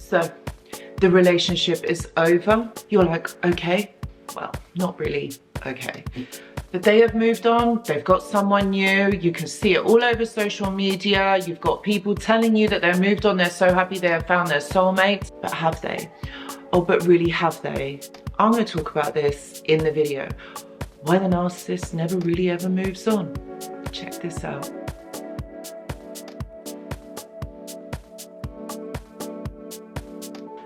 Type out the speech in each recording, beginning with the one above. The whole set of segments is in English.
So the relationship is over. You're like, okay, well, not really okay. But they have moved on, they've got someone new, you can see it all over social media, you've got people telling you that they're moved on, they're so happy they have found their soulmate, but have they? Oh, but really have they? I'm going to talk about this in the video. Why the narcissist never really ever moves on. Check this out.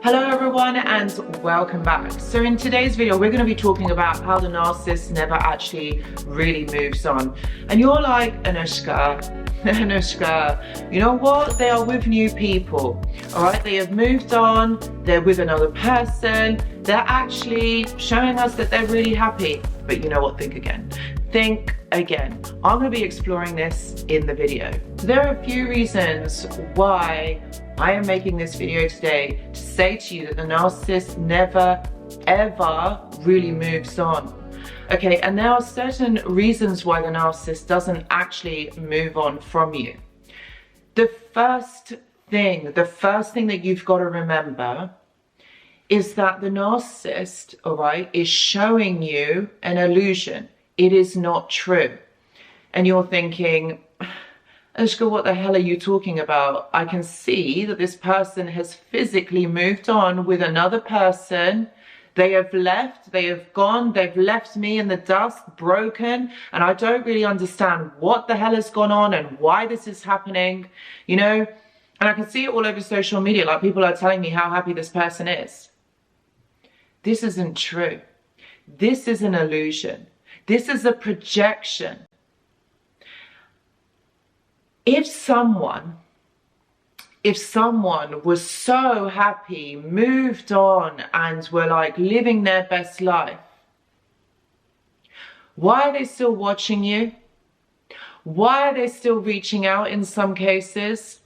Hello everyone and welcome back. So in today's video, we're going to be talking about how the narcissist never actually really moves on. And you're like, Anushka, you know what? They are with new people, all right? They have moved on, they're with another person, they're actually showing us that they're really happy. But you know what? Think again. Think again. I'm going to be exploring this in the video. There are a few reasons why I am making this video today to say to you that the narcissist never, ever really moves on. Okay, and there are certain reasons why the narcissist doesn't actually move on from you. The first thing that you've got to remember is that the narcissist, all right, is showing you an illusion. It is not true. And you're thinking, Anushka, what the hell are you talking about? I can see that this person has physically moved on with another person. They have left, they have gone, they've left me in the dust, broken, and I don't really understand what the hell has gone on and why this is happening, you know? And I can see it all over social media, like people are telling me how happy this person is. This isn't true. This is an illusion. This is a projection. If someone was so happy, moved on, and were like living their best life, why are they still watching you? Why are they still reaching out in some cases?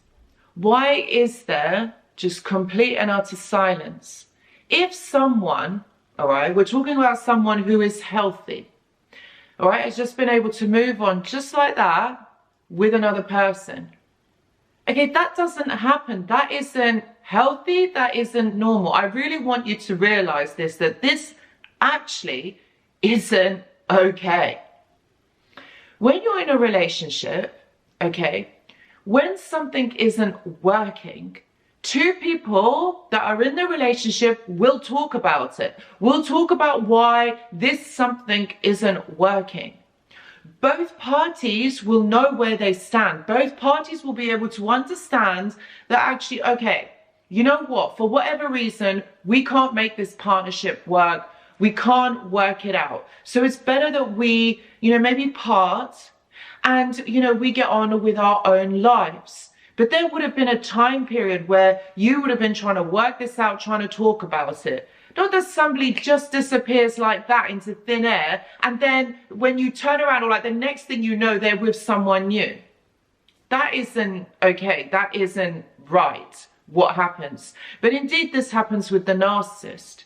Why is there just complete and utter silence? If someone, all right, we're talking about someone who is healthy, all right, has just been able to move on just like that with another person. Okay, that doesn't happen. That isn't healthy. That isn't normal. I really want you to realize this, that this actually isn't okay. When you're in a relationship, okay, when something isn't working, two people that are in the relationship will talk about it. We'll talk about why this something isn't working. Both parties will know where they stand. Both parties will be able to understand that actually, okay, you know what, for whatever reason, we can't make this partnership work. We can't work it out. So it's better that we, maybe part and, we get on with our own lives. But there would have been a time period where you would have been trying to work this out, trying to talk about it. Not that somebody just disappears like that into thin air, and then when you turn around, or like the next thing you know, they're with someone new. That isn't okay. That isn't right, what happens. But indeed, this happens with the narcissist.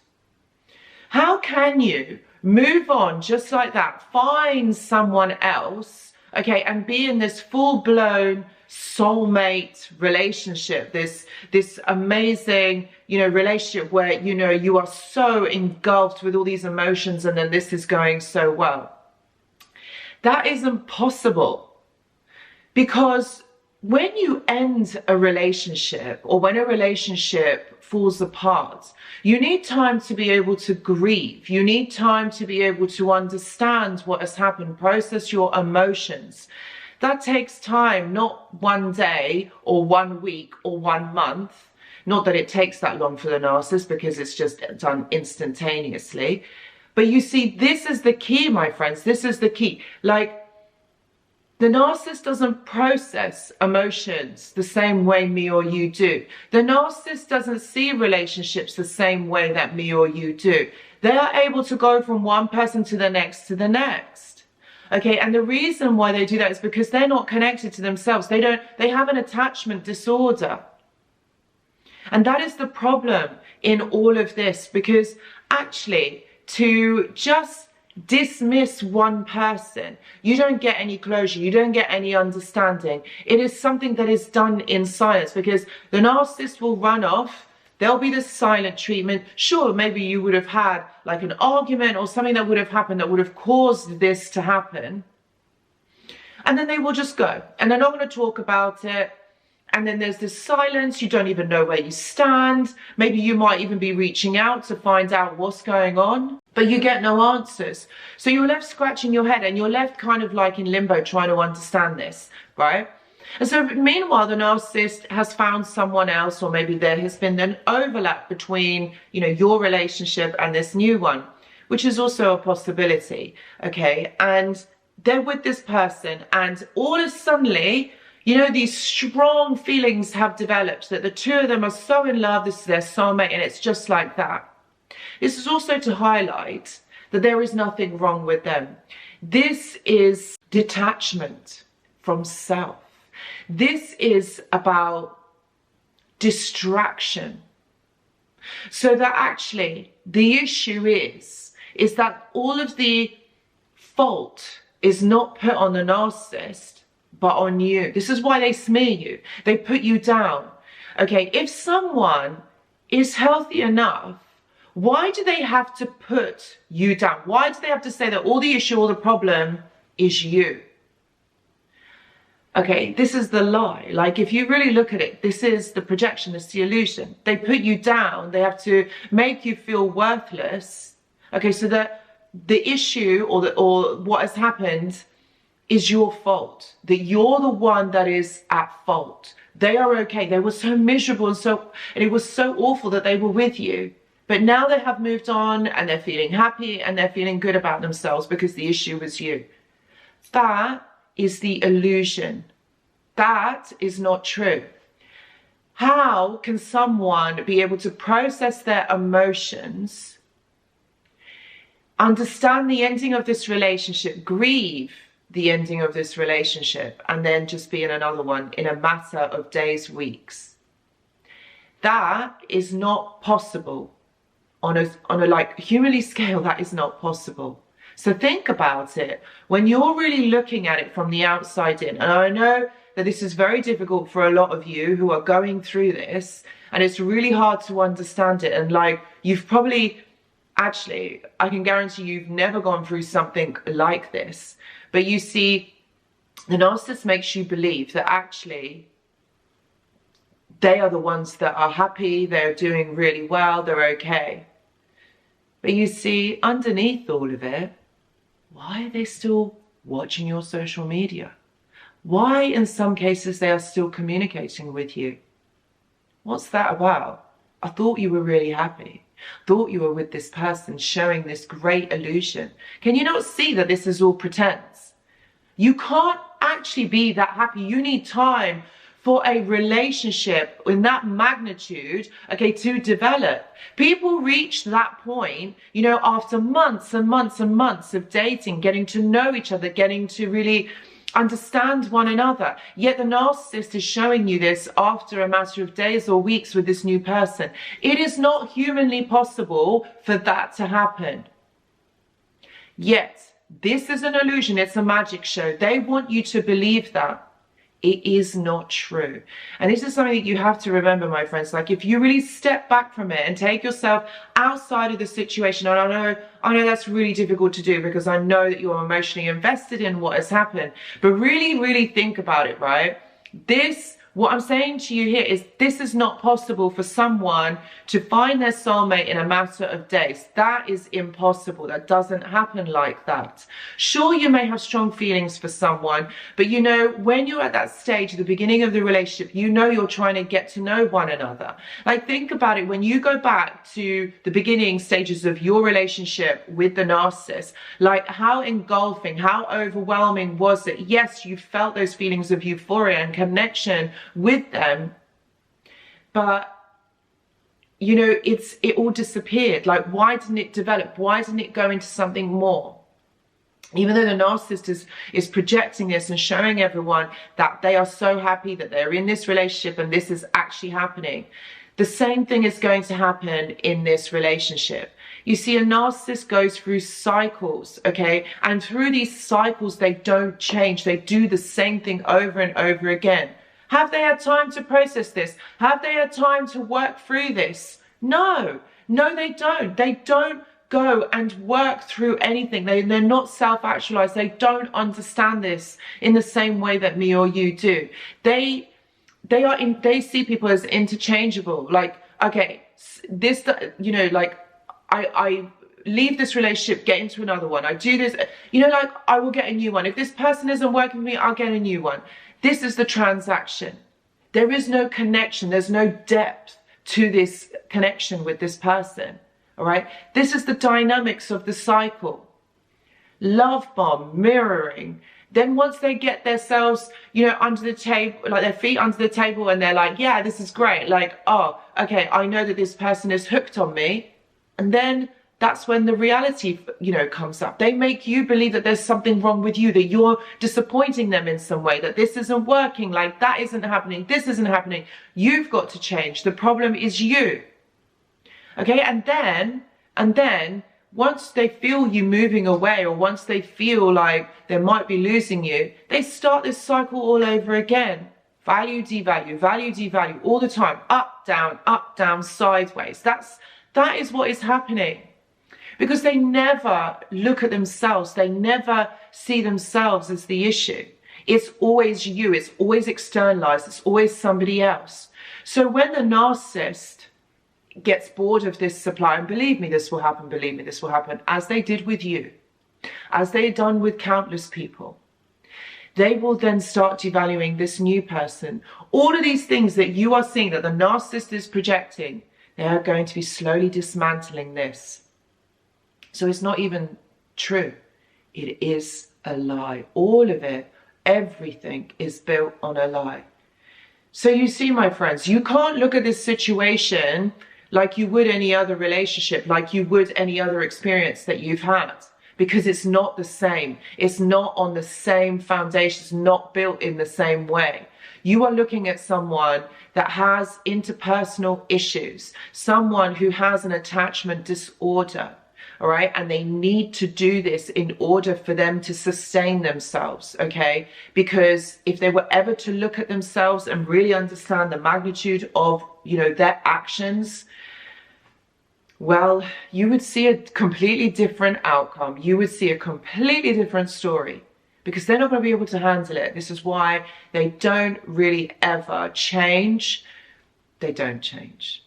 How can you move on just like that, find someone else, okay, and be in this full-blown soulmate relationship, this amazing, relationship where, you are so engulfed with all these emotions and then this is going so well? That isn't possible, because when you end a relationship or when a relationship falls apart, you need time to be able to grieve. You need time to be able to understand what has happened, process your emotions. That takes time, not one day or 1 week or 1 month. Not that it takes that long for the narcissist, because it's just done instantaneously. But you see, this is the key, my friends. This is the key. Like, the narcissist doesn't process emotions the same way me or you do. The narcissist doesn't see relationships the same way that me or you do. They are able to go from one person to the next to the next. Okay, and the reason why they do that is because they're not connected to themselves. They have an attachment disorder. And that is the problem in all of this, because actually to just dismiss one person, you don't get any closure, you don't get any understanding. It is something that is done in silence, because the narcissist will run off There'll be this silent treatment. Sure, maybe you would have had like an argument or something that would have happened that would have caused this to happen. And then they will just go and they're not going to talk about it. And then there's this silence. You don't even know where you stand. Maybe you might even be reaching out to find out what's going on, but you get no answers. So you're left scratching your head and you're left kind of like in limbo trying to understand this, right? And so meanwhile, the narcissist has found someone else, or maybe there has been an overlap between, you know, your relationship and this new one, which is also a possibility, okay? And they're with this person and all of suddenly, you know, these strong feelings have developed that the two of them are so in love, this is their soulmate, and it's just like that. This is also to highlight that there is nothing wrong with them. This is detachment from self. This is about distraction. So that actually the issue is that all of the fault is not put on the narcissist, but on you. This is why they smear you. They put you down. Okay, if someone is healthy enough, why do they have to put you down? Why do they have to say that all the issue, all the problem is you? Okay, this is the lie. Like, if you really look at it, this is the projection, this is the illusion. They put you down. They have to make you feel worthless. Okay, so that the issue or what has happened is your fault. That you're the one that is at fault. They are okay. They were so miserable and it was so awful that they were with you. But now they have moved on and they're feeling happy and they're feeling good about themselves because the issue was you. That is the illusion. That is not true. How can someone be able to process their emotions, understand the ending of this relationship, grieve the ending of this relationship, and then just be in another one in a matter of days, weeks? That is not possible. On a like humanly scale, that is not possible. So think about it when you're really looking at it from the outside in. And I know that this is very difficult for a lot of you who are going through this, and it's really hard to understand it. And like, you've probably, actually, I can guarantee you've never gone through something like this. But you see, the narcissist makes you believe that actually they are the ones that are happy, they're doing really well, they're okay. But you see, underneath all of it, why are they still watching your social media? Why, in some cases, they are still communicating with you? What's that about? I thought you were really happy. Thought you were with this person showing this great illusion. Can you not see that this is all pretense? You can't actually be that happy. You need time for a relationship in that magnitude, okay, to develop. People reach that point, you know, after months and months and months of dating, getting to know each other, getting to really understand one another. Yet the narcissist is showing you this after a matter of days or weeks with this new person. It is not humanly possible for that to happen. Yet, this is an illusion. It's a magic show. They want you to believe that. It is not true. And this is something that you have to remember, my friends. Like, if you really step back from it and take yourself outside of the situation, and I know that's really difficult to do because I know that you're emotionally invested in what has happened, but really, really think about it, right? What I'm saying to you here is this is not possible for someone to find their soulmate in a matter of days. That is impossible. That doesn't happen like that. Sure, you may have strong feelings for someone, but you know, when you're at that stage, the beginning of the relationship, you know you're trying to get to know one another. Like, think about it. When you go back to the beginning stages of your relationship with the narcissist, like, how engulfing, how overwhelming was it? Yes, you felt those feelings of euphoria and connection with them, but you know, it all disappeared. Like, why didn't it develop? Why didn't it go into something more? Even though the narcissist is projecting this and showing everyone that they are so happy that they're in this relationship and this is actually happening, the same thing is going to happen in this relationship. You see, a narcissist goes through cycles, okay? And through these cycles, they don't change. They do the same thing over and over again. Have they had time to process this? Have they had time to work through this? No, no, they don't. They don't go and work through anything. They're not self-actualized. They don't understand this in the same way that me or you do. They see people as interchangeable. Like, okay, this, you know, like I leave this relationship, get into another one. I do this, you know, like I will get a new one. If this person isn't working for me, I'll get a new one. This is the transaction. There is no connection. There's no depth to this connection with this person. All right. This is the dynamics of the cycle. Love bomb, mirroring. Then once they get themselves, you know, under the table, like their feet under the table, and they're like, yeah, this is great. Like, oh, okay, I know that this person is hooked on me. And then that's when the reality, you know, comes up. They make you believe that there's something wrong with you, that you're disappointing them in some way, that this isn't working, like that isn't happening, this isn't happening. You've got to change. The problem is you. Okay, and then once they feel you moving away, or once they feel like they might be losing you, they start this cycle all over again. Value, devalue, all the time. Up, down, sideways. That is what is happening. Because they never look at themselves. They never see themselves as the issue. It's always you. It's always externalized. It's always somebody else. So when the narcissist gets bored of this supply, and believe me, this will happen, as they did with you, as they had done with countless people, they will then start devaluing this new person. All of these things that you are seeing that the narcissist is projecting, they are going to be slowly dismantling this. So it's not even true. It is a lie. All of it, everything is built on a lie. So you see, my friends, you can't look at this situation like you would any other relationship, like you would any other experience that you've had, because it's not the same. It's not on the same foundation. It's not built in the same way. You are looking at someone that has interpersonal issues, someone who has an attachment disorder, all right? And they need to do this in order for them to sustain themselves, okay? Because if they were ever to look at themselves and really understand the magnitude of, you know, their actions, well, you would see a completely different outcome. You would see a completely different story, because they're not going to be able to handle it. This is why they don't really ever change. They don't change.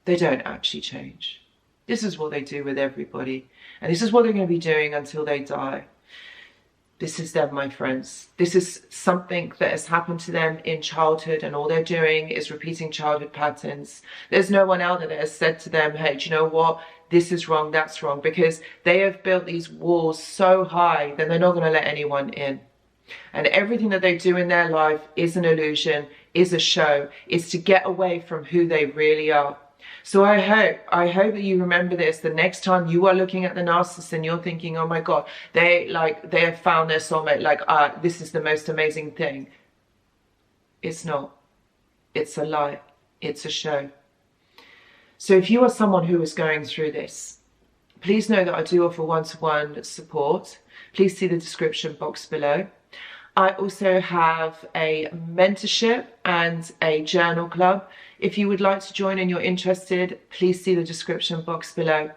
They don't actually change. This is what they do with everybody. And this is what they're going to be doing until they die. This is them, my friends. This is something that has happened to them in childhood, and all they're doing is repeating childhood patterns. There's no one out there that has said to them, hey, do you know what? This is wrong, that's wrong, because they have built these walls so high that they're not going to let anyone in. And everything that they do in their life is an illusion, is a show, is to get away from who they really are. So I hope that you remember this. The next time you are looking at the narcissist and you're thinking, oh my God, they have found their soulmate, this is the most amazing thing. It's not. It's a lie. It's a show. So if you are someone who is going through this, please know that I do offer one-to-one support. Please see the description box below. I also have a mentorship and a journal club. If you would like to join and you're interested, please see the description box below.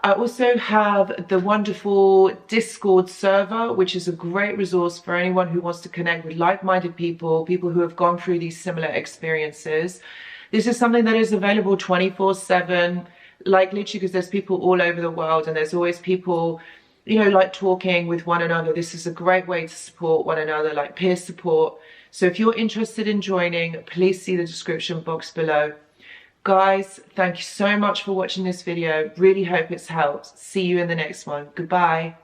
I also have the wonderful Discord server, which is a great resource for anyone who wants to connect with like-minded people, people who have gone through these similar experiences. This is something that is available 24/7, like literally, because there's people all over the world, and there's always people, you know, like talking with one another. This is a great way to support one another, like peer support. So if you're interested in joining, please see the description box below. Guys, thank you so much for watching this video. Really hope it's helped. See you in the next one. Goodbye.